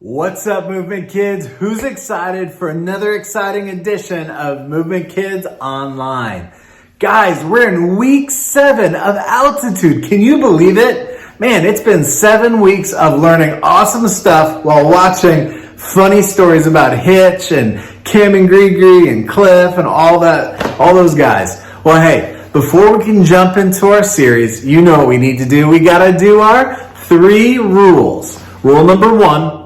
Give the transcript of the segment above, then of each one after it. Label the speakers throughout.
Speaker 1: What's up, Movement Kids? Who's excited for another exciting edition of Movement Kids Online? Guys, we're in week 7 of Altitude. Can you believe it? Man, it's been 7 weeks of learning awesome stuff while watching funny stories about Hitch and Kim and Gree and Cliff and all those guys. Well, hey, before we can jump into our series, you know what we need to do. We gotta do our 3 rules. Rule number 1,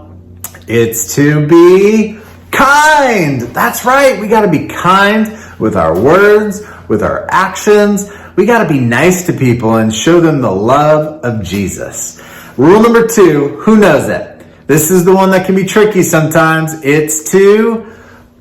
Speaker 1: it's to be kind. That's right. We got to be kind with our words, with our actions. We got to be nice to people and show them the love of Jesus. Rule number 2, who knows it? This is the one that can be tricky sometimes. It's to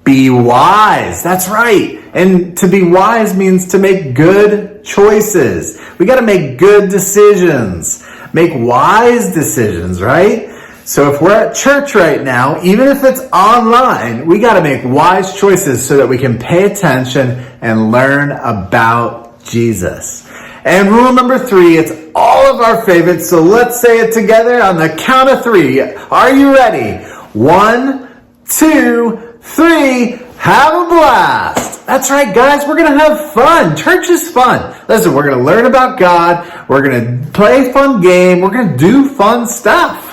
Speaker 1: be wise. That's right. And to be wise means to make good choices. We got to make good decisions. Make wise decisions, right? So if we're at church right now, even if it's online, we got to make wise choices so that we can pay attention and learn about Jesus. And rule number 3, it's all of our favorites, so let's say it together on the count of 3. Are you ready? 1, 2, 3, have a blast. That's right, guys, we're going to have fun. Church is fun. Listen, we're going to learn about God. We're going to play a fun game. We're going to do fun stuff.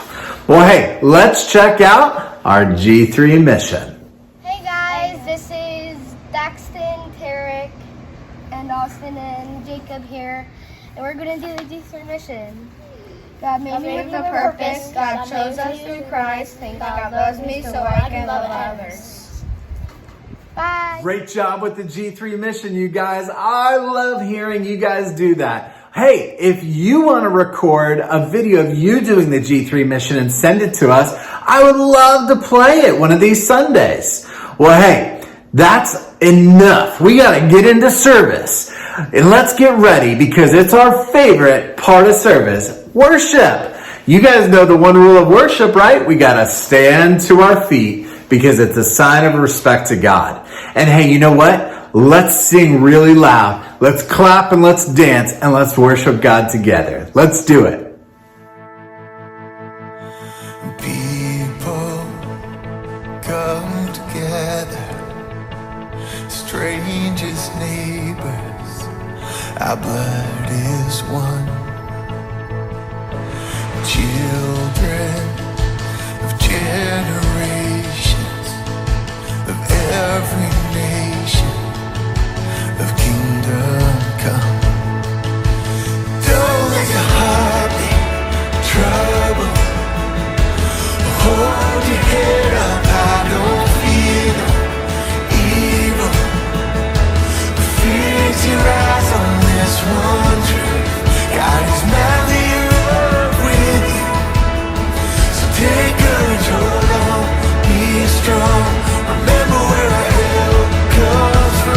Speaker 1: Well, hey, let's check out our G3 mission.
Speaker 2: Hey guys, this is Daxton, Tarek, and Austin and Jacob here, and we're going to do the G3 mission. God made me with a purpose. God chose us through Christ. Thank God loves me so I can love others. Bye.
Speaker 1: Great job with the G3 mission, you guys. I love hearing you guys do that. Hey, if you want to record a video of you doing the G3 mission and send it to us, I would love to play it one of these Sundays. Well, hey, that's enough. We got to get into service. And let's get ready because it's our favorite part of service, worship. You guys know the one rule of worship, right? We got to stand to our feet because it's a sign of respect to God. And hey, you know what? Let's sing really loud. Let's clap and let's dance and let's worship God together. Let's do it.
Speaker 3: People come together, strangers, neighbors, our blood is one. Children of generations, of every nation, of kingdom come. Don't let your heart be troubled. Hold your head up high, don't fear no evil. Fix your eyes on this one truth. God is madly in love with you. So take courage, hold on, be strong. Remember where our help comes from.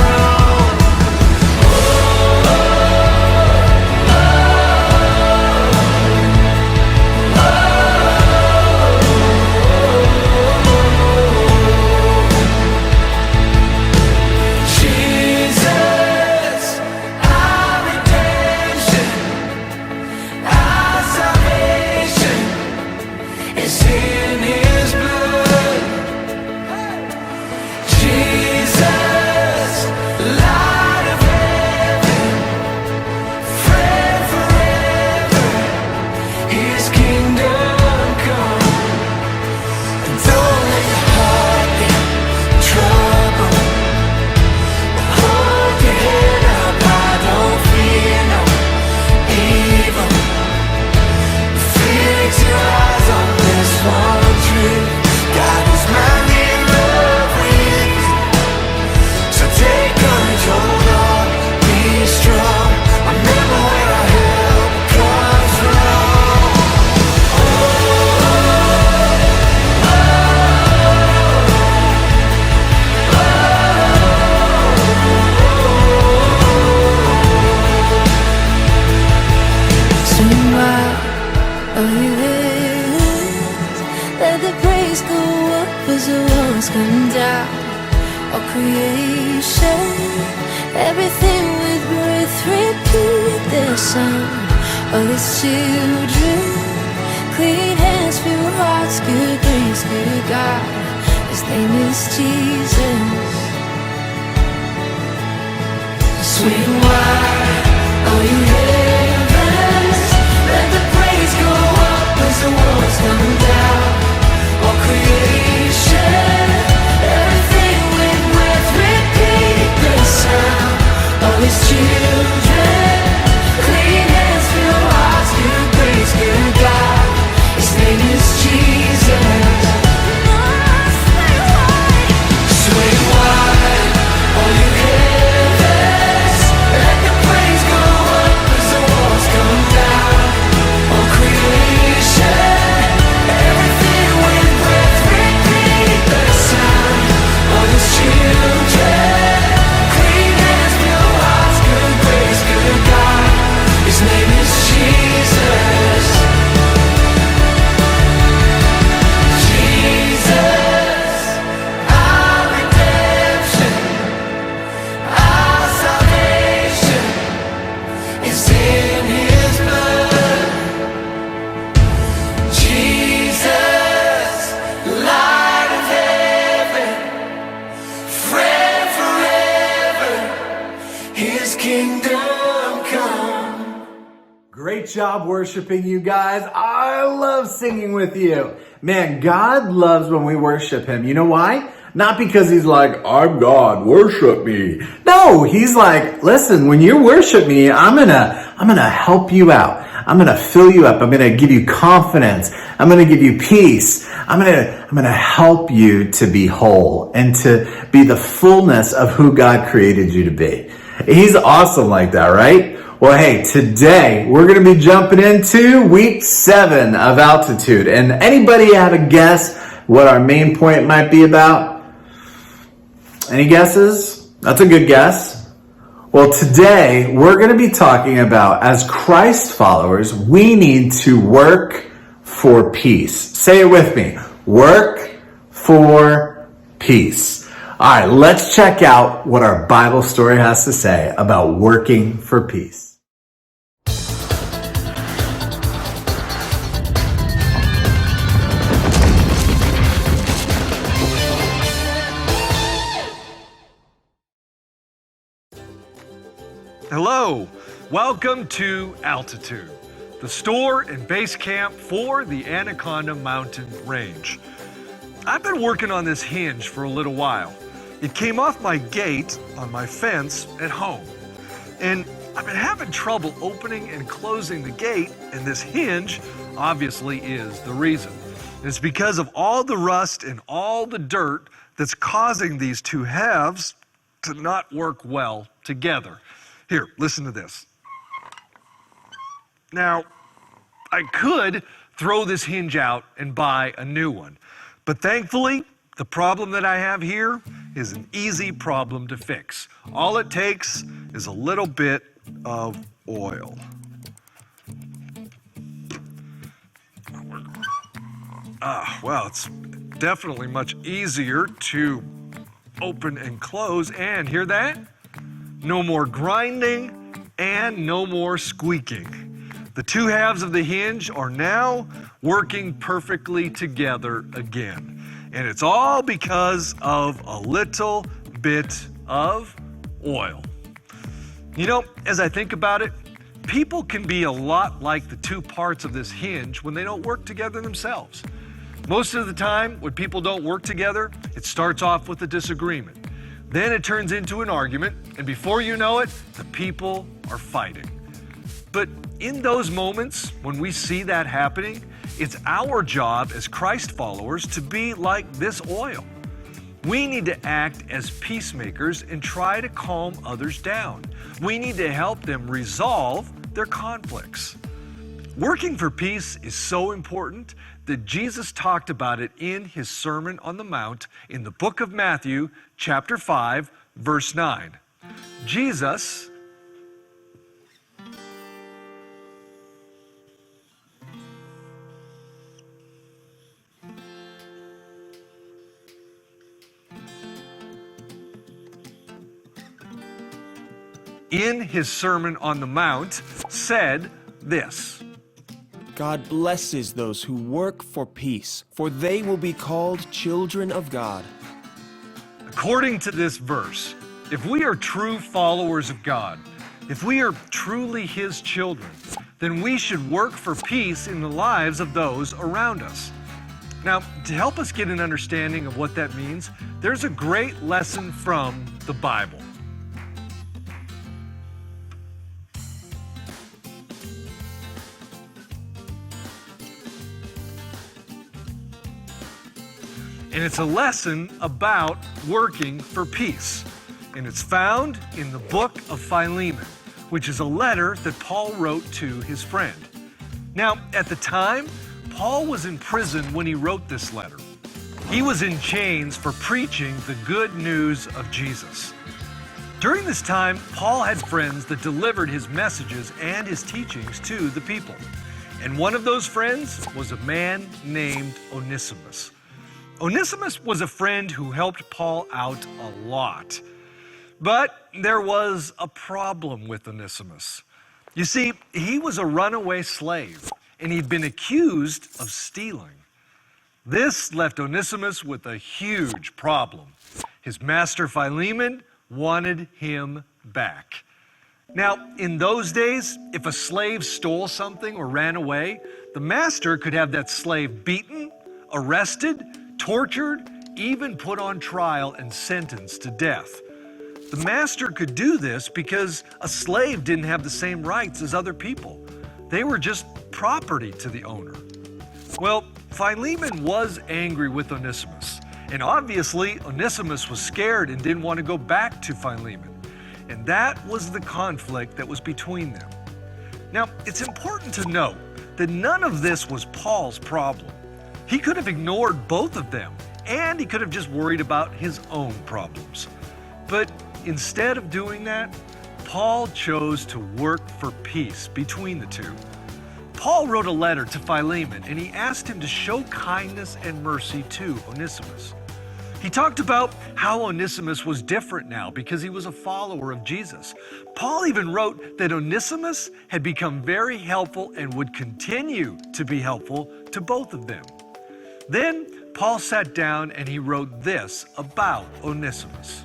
Speaker 4: Everything with breath, repeat the sound of His children, clean hands. hands, pure hearts, good grace, good God. His name is Jesus. Sweet wine, all you heavens, let the praise go up as the walls come down. All creation, everything with breath, repeat the sound. All His children, clean hands, pure hearts, good grace, good God. His name is Jesus. Sweet wine, all you heavens, let the praise go up as the walls come down. All creation, everything with breath, repeat the sound. All His children, clean hands, pure hearts, good grace, good God. His name is Jesus. Jesus, our redemption, our salvation is in His blood. Jesus, light of heaven, friend forever, His kingdom come.
Speaker 1: Great job worshiping, you guys. I love singing with you. Man, God loves when we worship Him. You know why? Not because He's like, I'm God, worship me. No, He's like, listen, when you worship me, I'm gonna help you out. I'm gonna fill you up. I'm gonna give you confidence. I'm gonna give you peace. I'm gonna help you to be whole and to be the fullness of who God created you to be. He's awesome like that, right? Well, hey, today we're going to be jumping into week 7 of Altitude. And anybody have a guess what our main point might be about? Any guesses? That's a good guess. Well, today we're going to be talking about, as Christ followers, we need to work for peace. Say it with me. Work for peace. All right, let's check out what our Bible story has to say about working for peace.
Speaker 5: Hello, welcome to Altitude, the store and base camp for the Anaconda Mountain Range. I've been working on this hinge for a little while. It came off my gate on my fence at home, and I've been having trouble opening and closing the gate, and this hinge obviously is the reason. It's because of all the rust and all the dirt that's causing these two halves to not work well together. Here, listen to this. Now, I could throw this hinge out and buy a new one, but thankfully, the problem that I have here is an easy problem to fix. All it takes is a little bit of oil. Well, it's definitely much easier to open and close, and hear that? No more grinding and no more squeaking. The two halves of the hinge are now working perfectly together again. And it's all because of a little bit of oil. You know, as I think about it, people can be a lot like the two parts of this hinge when they don't work together themselves. Most of the time, when people don't work together, it starts off with a disagreement. Then it turns into an argument, and before you know it, the people are fighting. But in those moments, when we see that happening, it's our job as Christ followers to be like this oil. We need to act as peacemakers and try to calm others down. We need to help them resolve their conflicts. Working for peace is so important that Jesus talked about it in His Sermon on the Mount in the book of Matthew, chapter 5, verse 9. Jesus in His Sermon on the Mount said this.
Speaker 6: God blesses those who work for peace, for they will be called children of God.
Speaker 5: According to this verse, if we are true followers of God, if we are truly His children, then we should work for peace in the lives of those around us. Now, to help us get an understanding of what that means, there's a great lesson from the Bible. And it's a lesson about working for peace. And it's found in the Book of Philemon, which is a letter that Paul wrote to his friend. Now, at the time, Paul was in prison when he wrote this letter. He was in chains for preaching the good news of Jesus. During this time, Paul had friends that delivered his messages and his teachings to the people. And one of those friends was a man named Onesimus. Onesimus was a friend who helped Paul out a lot. But there was a problem with Onesimus. You see, he was a runaway slave, and he'd been accused of stealing. This left Onesimus with a huge problem. His master Philemon wanted him back. Now, in those days, if a slave stole something or ran away, the master could have that slave beaten, arrested, tortured, even put on trial and sentenced to death. The master could do this because a slave didn't have the same rights as other people. They were just property to the owner. Well, Philemon was angry with Onesimus, and obviously Onesimus was scared and didn't want to go back to Philemon. And that was the conflict that was between them. Now, it's important to note that none of this was Paul's problem. He could have ignored both of them, and he could have just worried about his own problems. But instead of doing that, Paul chose to work for peace between the two. Paul wrote a letter to Philemon, and he asked him to show kindness and mercy to Onesimus. He talked about how Onesimus was different now because he was a follower of Jesus. Paul even wrote that Onesimus had become very helpful and would continue to be helpful to both of them. Then Paul sat down and he wrote this about Onesimus.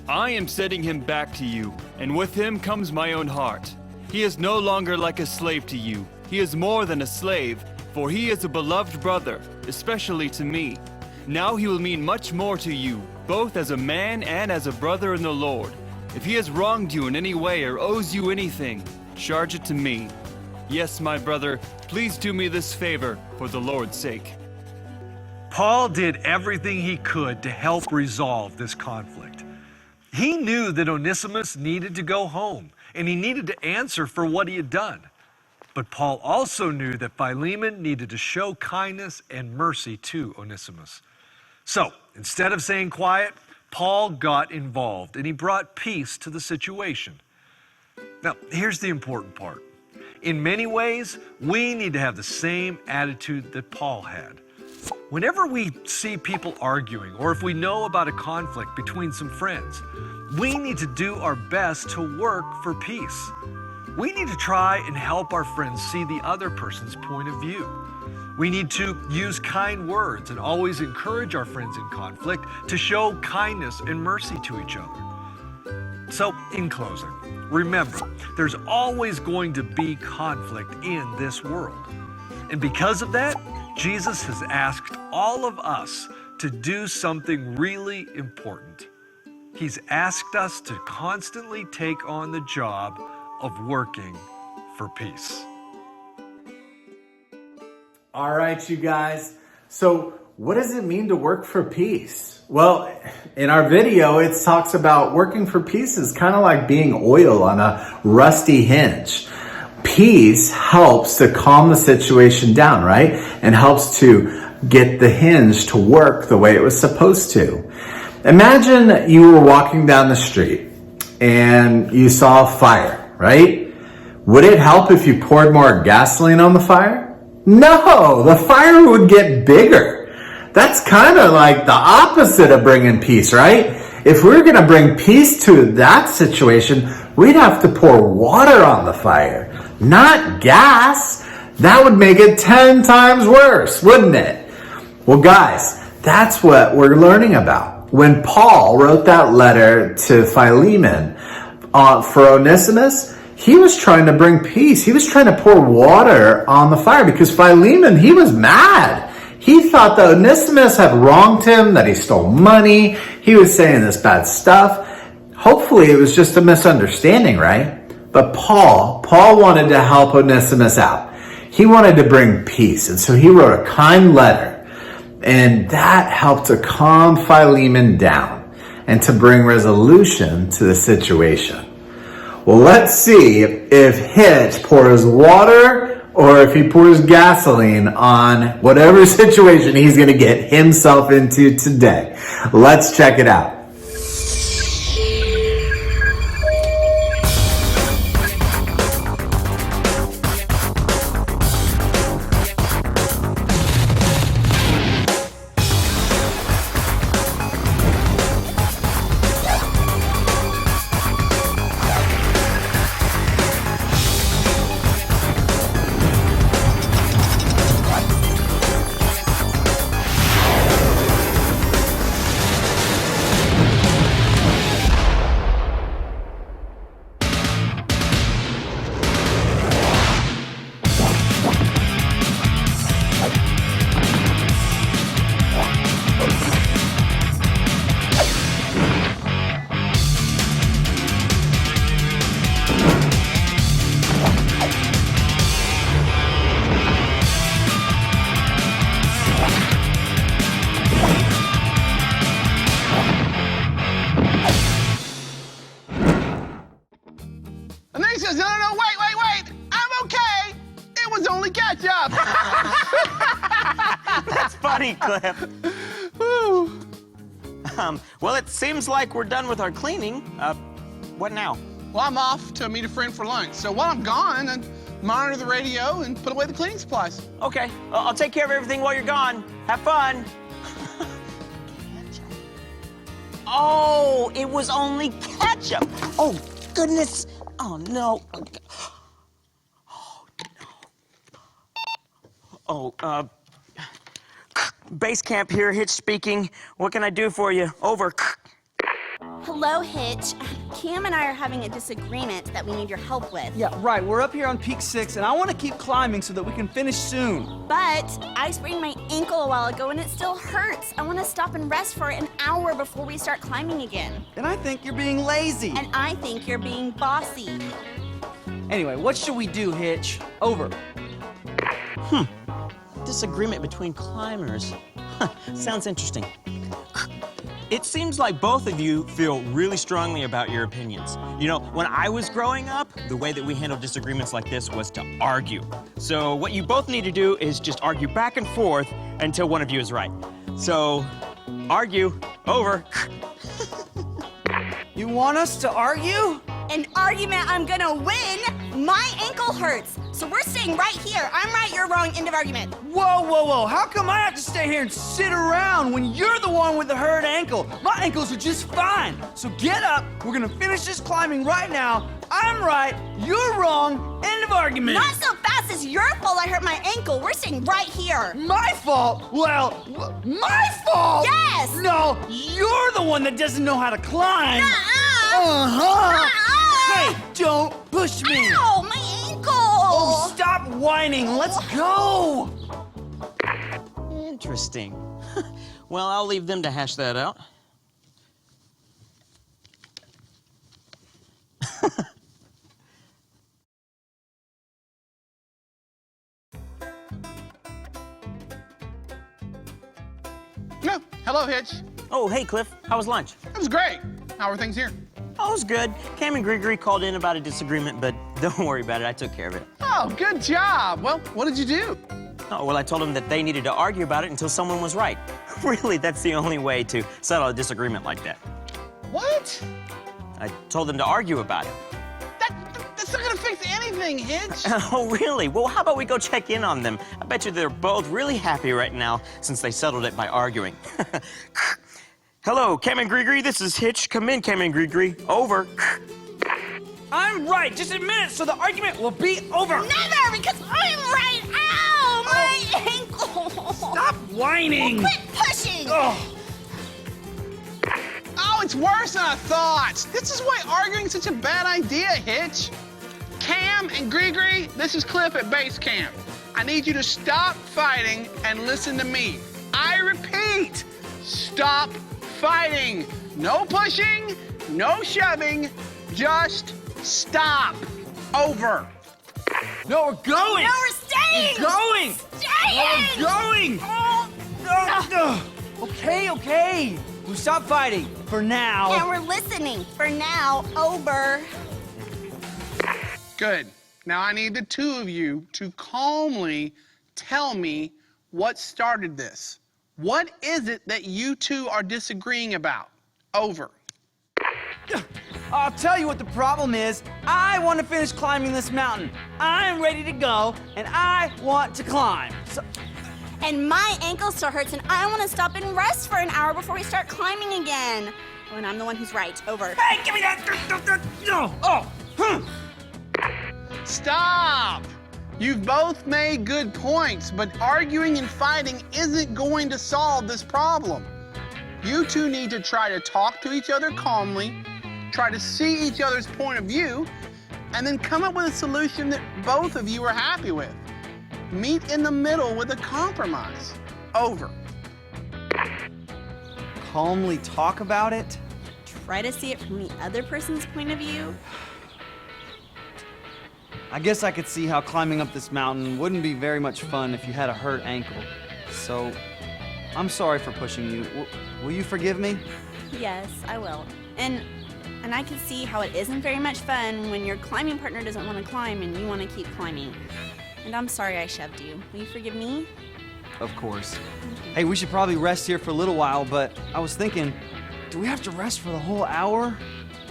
Speaker 6: I am sending him back to you, and with him comes my own heart. He is no longer like a slave to you. He is more than a slave, for he is a beloved brother, especially to me. Now he will mean much more to you, both as a man and as a brother in the Lord. If he has wronged you in any way or owes you anything, charge it to me. Yes, my brother, please do me this favor for the Lord's sake.
Speaker 5: Paul did everything he could to help resolve this conflict. He knew that Onesimus needed to go home, and he needed to answer for what he had done. But Paul also knew that Philemon needed to show kindness and mercy to Onesimus. So, instead of staying quiet, Paul got involved, and he brought peace to the situation. Now, here's the important part. In many ways, we need to have the same attitude that Paul had. Whenever we see people arguing, or if we know about a conflict between some friends, we need to do our best to work for peace. We need to try and help our friends see the other person's point of view. We need to use kind words and always encourage our friends in conflict to show kindness and mercy to each other. So, in closing, remember, there's always going to be conflict in this world. And because of that, Jesus has asked all of us to do something really important. He's asked us to constantly take on the job of working for peace.
Speaker 1: All right, you guys. So what does it mean to work for peace? Well, in our video, it talks about working for peace is kind of like being oil on a rusty hinge. Peace helps to calm the situation down, right? And helps to get the hinge to work the way it was supposed to. Imagine you were walking down the street and you saw a fire, right? Would it help if you poured more gasoline on the fire? No, the fire would get bigger. That's kind of like the opposite of bringing peace, right? If we're going to bring peace to that situation, we'd have to pour water on the fire, not gas. That would make it 10 times worse, wouldn't it? Well, guys, that's what we're learning about. When Paul wrote that letter to Philemon for Onesimus, he was trying to bring peace. He was trying to pour water on the fire because Philemon, he was mad. He thought that Onesimus had wronged him, that he stole money. He was saying this bad stuff. Hopefully it was just a misunderstanding, right? But Paul wanted to help Onesimus out. He wanted to bring peace. And so he wrote a kind letter. And that helped to calm Philemon down and to bring resolution to the situation. Well, let's see if Hitch pours water or if he pours gasoline on whatever situation he's going to get himself into today. Let's check it out.
Speaker 7: And then he says, no, wait, I'm okay. It was only ketchup.
Speaker 8: That's funny, Cliff.
Speaker 7: Woo.
Speaker 8: Well, it seems like we're done with our cleaning. What now?
Speaker 7: Well, I'm off to meet a friend for lunch. So while I'm gone, and monitor the radio and put away the cleaning supplies.
Speaker 8: Okay, I'll take care of everything while you're gone. Have fun. Oh, it was only ketchup. Oh, goodness. Oh, no. Oh, no. Base camp here, Hitch speaking. What can I do for you? Over.
Speaker 9: Hello, Hitch. Cam and I are having a disagreement that we need your help with.
Speaker 10: Yeah, right. We're up here on Peak 6, and I want to keep climbing so that we can finish soon.
Speaker 9: But I sprained my ankle a while ago, and it still hurts. I want to stop and rest for an hour before we start climbing again.
Speaker 10: And I think you're being lazy.
Speaker 9: And I think you're being bossy.
Speaker 10: Anyway, what should we do, Hitch? Over.
Speaker 8: Disagreement between climbers. Sounds interesting. It seems like both of you feel really strongly about your opinions. You know, when I was growing up, the way that we handled disagreements like this was to argue. So what you both need to do is just argue back and forth until one of you is right. So, argue. Over.
Speaker 10: You want us to argue?
Speaker 9: An argument I'm gonna win? My ankle hurts. So we're staying right here. I'm right, you're wrong, end of argument.
Speaker 10: Whoa. How come I have to stay here and sit around when you're the one with the hurt ankle? My ankles are just fine. So get up. We're gonna finish this climbing right now. I'm right, you're wrong, end of argument.
Speaker 9: Not so fast, it's your fault I hurt my ankle. We're staying right here.
Speaker 10: My fault? Well, my fault?
Speaker 9: Yes!
Speaker 10: No, you're the one that doesn't know how to climb.
Speaker 9: Uh-uh.
Speaker 10: Hey, don't push me.
Speaker 9: Ow, my ankle!
Speaker 10: Oh, stop whining. Let's go.
Speaker 8: Interesting. Well, I'll leave them to hash that out.
Speaker 7: No, hello, Hitch.
Speaker 8: Oh, hey, Cliff. How was lunch?
Speaker 7: It was great. How are things here?
Speaker 8: Oh, it was good. Cam and Gregory called in about a disagreement, but don't worry about it. I took care of it.
Speaker 7: Oh, good job. Well, what did you do?
Speaker 8: Oh, well, I told them that they needed to argue about it until someone was right. Really, that's the only way to settle a disagreement like that.
Speaker 7: What?
Speaker 8: I told them to argue about it.
Speaker 7: That's not gonna fix anything, Hitch.
Speaker 8: Oh, really? Well, how about we go check in on them? I bet you they're both really happy right now since they settled it by arguing. Hello, Cam and Gregory. This is Hitch. Come in, Cam and Gregory. Over.
Speaker 10: I'm right. Just admit it so the argument will be over.
Speaker 9: Never, because I'm right.
Speaker 10: whining.
Speaker 9: Quit pushing!
Speaker 10: Oh.
Speaker 7: Oh, it's worse than I thought. This is why arguing is such a bad idea, Hitch. Cam and Gree, this is Cliff at base camp. I need you to stop fighting and listen to me. I repeat, stop fighting. No pushing, no shoving, just stop. Over.
Speaker 10: No, we're going.
Speaker 9: No, we're staying!
Speaker 10: We're going.
Speaker 9: Staying!
Speaker 10: We're going. Okay. We stop fighting for now.
Speaker 9: And we're listening. For now, over.
Speaker 7: Good. Now I need the two of you to calmly tell me what started this. What is it that you two are disagreeing about? Over.
Speaker 10: I'll tell you what the problem is. I want to finish climbing this mountain. I'm ready to go, and I want to climb. So,
Speaker 9: And my ankle still hurts, and I want to stop and rest for an hour before we start climbing again. Oh, and I'm the one who's right. Over.
Speaker 10: hey, give me that. No. Oh.
Speaker 7: Stop! You've both made good points, but arguing and fighting isn't going to solve this problem. You two need to try to talk to each other calmly, try to see each other's point of view, and then come up with a solution that both of you are happy with. Meet in the middle with a compromise. Over.
Speaker 10: Calmly talk about it.
Speaker 9: Try to see it from the other person's point of view.
Speaker 10: I guess I could see how climbing up this mountain wouldn't be very much fun if you had a hurt ankle. So, I'm sorry for pushing you. Will you forgive me?
Speaker 9: Yes, I will. And I can see how it isn't very much fun when your climbing partner doesn't want to climb and you want to keep climbing. And I'm sorry I shoved you. Will you forgive me?
Speaker 10: Of course. Hey, we should probably rest here for a little while, but I was thinking, do we have to rest for the whole hour?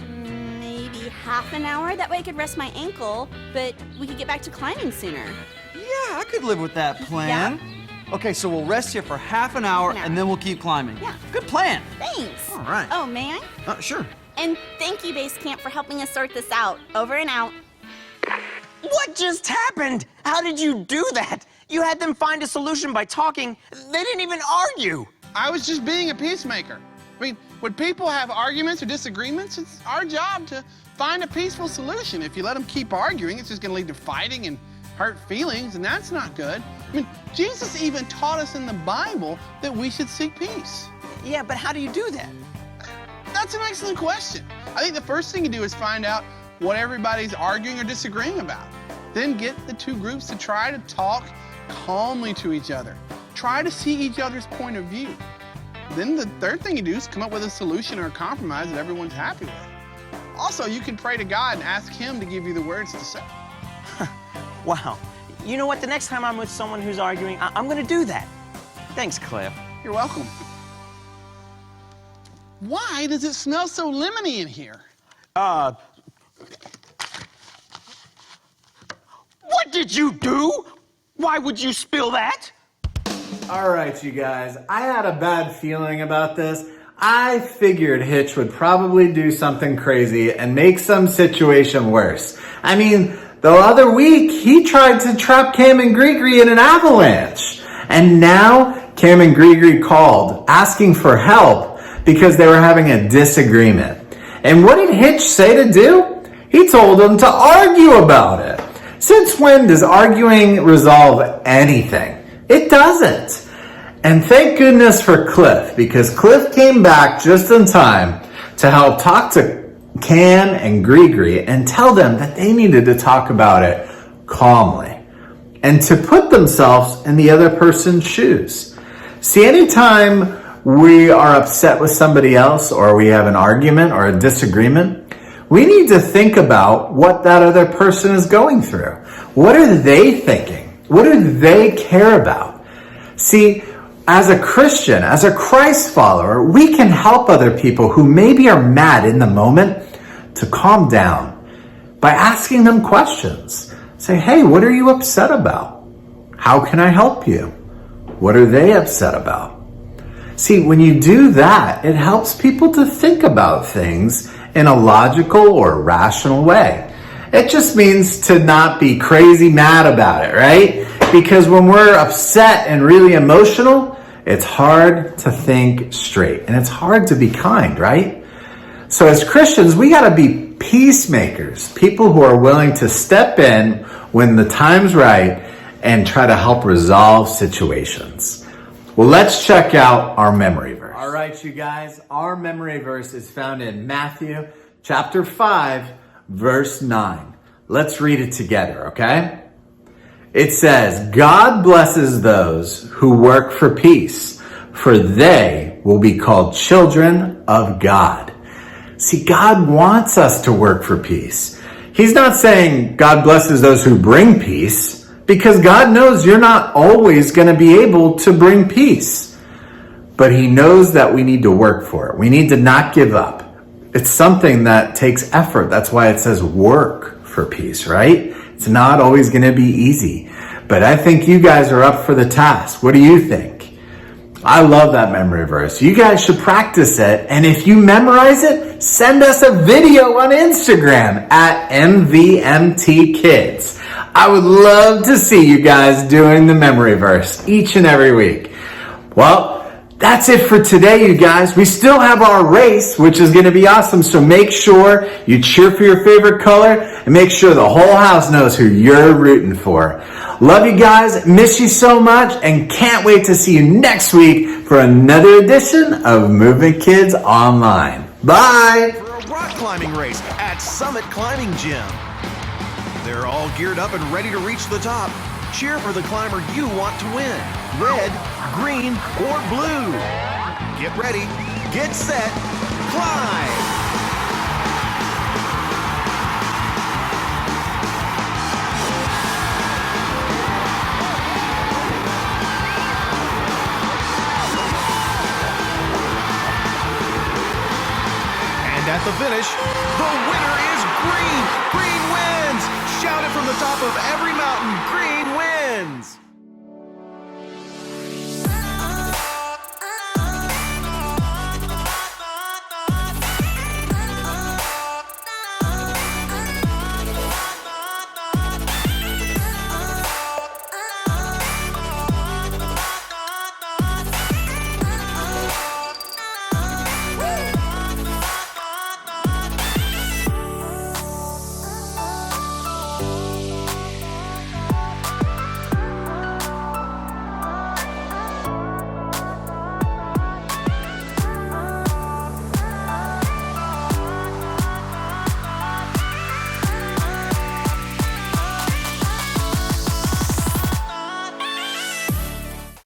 Speaker 9: Maybe half an hour. That way I could rest my ankle, but we could get back to climbing sooner.
Speaker 10: Yeah, I could live with that plan. Okay, so we'll rest here for half an hour and then we'll keep climbing.
Speaker 9: Yeah.
Speaker 10: Good plan.
Speaker 9: Thanks.
Speaker 10: All right.
Speaker 9: Oh, may I?
Speaker 10: Sure.
Speaker 9: And thank you, Base Camp, for helping us sort this out. Over and out.
Speaker 8: What just happened? How did you do that? You had them find a solution by talking. They didn't even argue.
Speaker 7: I was just being a peacemaker. I mean, when people have arguments or disagreements, it's our job to find a peaceful solution. If you let them keep arguing, it's just going to lead to fighting and hurt feelings, and that's not good. I mean, Jesus even taught us in the Bible that we should seek peace.
Speaker 8: Yeah, but how do you do that?
Speaker 7: That's an excellent question. I think the first thing you do is find out what everybody's arguing or disagreeing about. Then get the two groups to try to talk calmly to each other. Try to see each other's point of view. Then the third thing you do is come up with a solution or a compromise that everyone's happy with. Also, you can pray to God and ask Him to give you the words to say.
Speaker 8: Wow. You know what? The next time I'm with someone who's arguing, I'm going to do that. Thanks, Cliff.
Speaker 7: You're welcome. Why does it smell so lemony in here?
Speaker 8: What did you do? Why would you spill that?
Speaker 1: All right, you guys, I had a bad feeling about this. I figured Hitch would probably do something crazy and make some situation worse. I mean, the other week, he tried to trap Cam and Gree in an avalanche. And now, Cam and Gree called, asking for help because they were having a disagreement. And what did Hitch say to do? He told them to argue about it. Since when does arguing resolve anything? It doesn't. And thank goodness for Cliff, because Cliff came back just in time to help talk to Cam and Gree and tell them that they needed to talk about it calmly and to put themselves in the other person's shoes. See, anytime we are upset with somebody else or we have an argument or a disagreement, we need to think about what that other person is going through. What are they thinking? What do they care about? See, as a Christian, as a Christ follower, we can help other people who maybe are mad in the moment to calm down by asking them questions. Say, hey, what are you upset about? How can I help you? What are they upset about? See, when you do that, it helps people to think about things in a logical or rational way. It just means to not be crazy mad about it, right? Because when we're upset and really emotional, it's hard to think straight and it's hard to be kind, right? So as Christians, we got to be peacemakers, people who are willing to step in when the time's right and try to help resolve situations. Well, let's check out our memory verse. All right, you guys, our memory verse is found in Matthew chapter 5, verse 9. Let's read it together, okay? It says, God blesses those who work for peace, for they will be called children of God. See, God wants us to work for peace. He's not saying God blesses those who bring peace, because God knows you're not always going to be able to bring peace. But he knows that we need to work for it. We need to not give up. It's something that takes effort. That's why it says work for peace, right? It's not always going to be easy. But I think you guys are up for the task. What do you think? I love that memory verse. You guys should practice it. And if you memorize it, send us a video on Instagram at MVMT Kids. I would love to see you guys doing the memory verse each and every week. Well, that's it for today, you guys. We still have our race, which is going to be awesome. So make sure you cheer for your favorite color and make sure the whole house knows who you're rooting for. Love you guys. Miss you so much and can't wait to see you next week for another edition of Movement Kids Online. Bye.
Speaker 11: For a rock climbing race at Summit Climbing Gym. They're all geared up and ready to reach the top. Cheer for the climber you want to win. Red, green, or blue. Get ready, get set, climb! And at the finish, the winner is green! Green wins! Shout it from the top of every mountain, green wins!